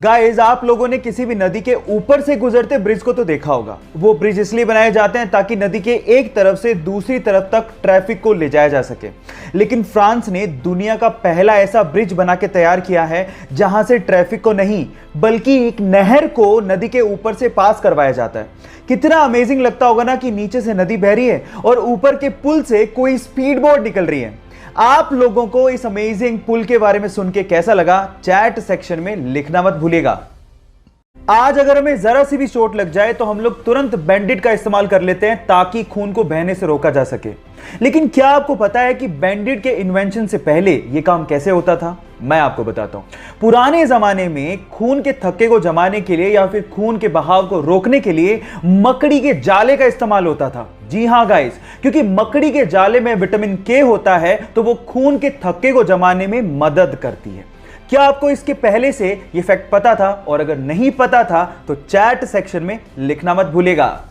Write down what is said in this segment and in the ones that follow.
Guys, आप लोगों ने किसी भी नदी के ऊपर से गुजरते ब्रिज को तो देखा होगा। वो ब्रिज इसलिए बनाए जाते हैं ताकि नदी के एक तरफ से दूसरी तरफ तक ट्रैफिक को ले जाया जा सके। लेकिन फ्रांस ने दुनिया का पहला ऐसा ब्रिज बना के तैयार किया है जहां से ट्रैफिक को नहीं बल्कि एक नहर को नदी के ऊपर से पास करवाया जाता है। कितना अमेजिंग लगता होगा ना कि नीचे से नदी बह रही है और ऊपर के पुल से कोई स्पीड बोट निकल रही है। आप लोगों को इस अमेजिंग पुल के बारे में सुन के कैसा लगा, चैट सेक्शन में लिखना मत भूलिएगा। आज अगर हमें जरा सी भी चोट लग जाए तो हम लोग तुरंत बैंडेड का इस्तेमाल कर लेते हैं ताकि खून को बहने से रोका जा सके। लेकिन क्या आपको पता है कि बैंडेड के इन्वेंशन से पहले यह काम कैसे होता था? मैं आपको बताता हूं। पुराने जमाने में खून के थक्के को जमाने के लिए या फिर खून के बहाव को रोकने के लिए मकड़ी के जाले का इस्तेमाल होता था। जी हां गाइस, क्योंकि मकड़ी के जाले में विटामिन के होता है तो वो खून के थक्के को जमाने में मदद करती है। क्या आपको इसके पहले से ये फैक्ट पता था? और अगर नहीं पता था तो चैट सेक्शन में लिखना मत भूलिएगा।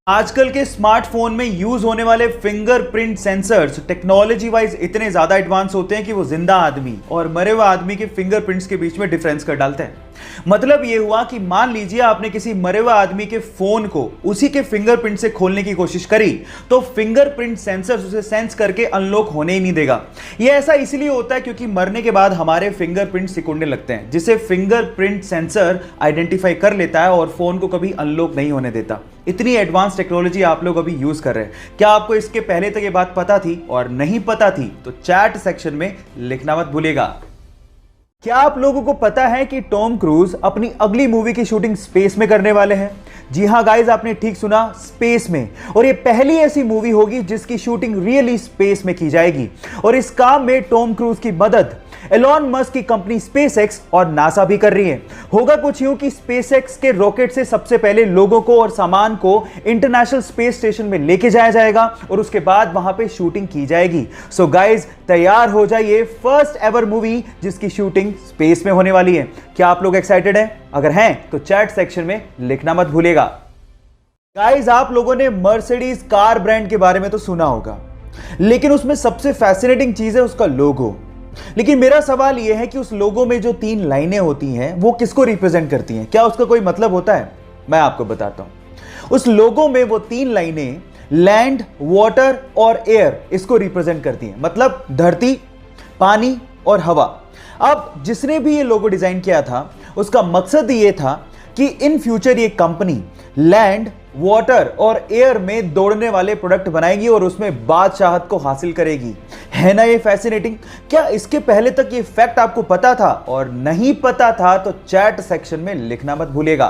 आजकल के स्मार्टफोन में यूज होने वाले फिंगरप्रिंट सेंसर्स टेक्नोलॉजी वाइज इतने ज्यादा एडवांस होते हैं कि वो जिंदा आदमी और मरे हुए आदमी के फिंगरप्रिंट्स के बीच में डिफरेंस कर डालते हैं। मतलब ये हुआ कि मान लीजिए आपने किसी मरे हुए आदमी के फोन को उसी के फिंगरप्रिंट से खोलने की कोशिश करी तो फिंगरप्रिंट सेंसर्स उसे सेंस करके अनलॉक होने ही नहीं देगा। यह ऐसा इसलिए होता है क्योंकि मरने के बाद हमारे फिंगरप्रिंट सिकुड़ने लगते हैं, जिसे फिंगरप्रिंट सेंसर आइडेंटिफाई कर लेता है और फोन को कभी अनलॉक नहीं होने देता। इतनी एडवांस टेक्नोलॉजी आप लोग अभी यूज कर रहे हैं। क्या आपको इसके पहले तक ये बात पता थी? और नहीं पता थी तो चैट सेक्शन में लिखना मत भूलिएगा। क्या आप लोगों को पता है कि टॉम क्रूज अपनी अगली मूवी की शूटिंग स्पेस में करने वाले हैं? जी हां गाइस, आपने ठीक सुना, स्पेस में। और ये पहली ऐसी मूवी होगी जिसकी शूटिंग रियली स्पेस में की जाएगी। और इस काम में टॉम क्रूज की मदद एलॉन मस्क की कंपनी स्पेसएक्स और नासा भी कर रही है। होगा कुछ यूं कि स्पेसएक्स के रॉकेट से सबसे पहले लोगों को और सामान को इंटरनेशनल स्पेस स्टेशन में लेके जाया जाएगा और उसके बाद वहां पे शूटिंग की जाएगी। सो गाइस, तैयार हो जाइए, फर्स्ट एवर मूवी जिसकी शूटिंग स्पेस में होने वाली है। क्या आप लोग एक्साइटेड हैं? अगर हैं तो चैट सेक्शन में लिखना मत भूलिएगा। गाइस, आप लोगों ने मर्सिडीज कार ब्रांड के बारे में तो सुना होगा, लेकिन उसमें सबसे फैसिनेटिंग चीज है उसका लोगो। लेकिन मेरा सवाल यह है कि उस लोगो में जो 3 लाइनें होती हैं वो किसको रिप्रेजेंट करती हैं? क्या उसका कोई मतलब होता है? मैं आपको बताता हूं। उस लोगो में वो 3 लाइनें लैंड, वाटर और एयर इसको रिप्रेजेंट करती हैं। मतलब धरती, पानी और हवा। अब जिसने भी ये लोगो डिजाइन किया था उसका मकसद ये था कि इन फ्यूचर ये कंपनी लैंड, वाटर और एयर में दौड़ने वाले प्रोडक्ट बनाएगी और उसमें बादशाहत को हासिल करेगी। है ना ये फैसिनेटिंग? क्या इसके पहले तक ये फैक्ट आपको पता था? और नहीं पता था तो चैट सेक्शन में लिखना मत भूलिएगा।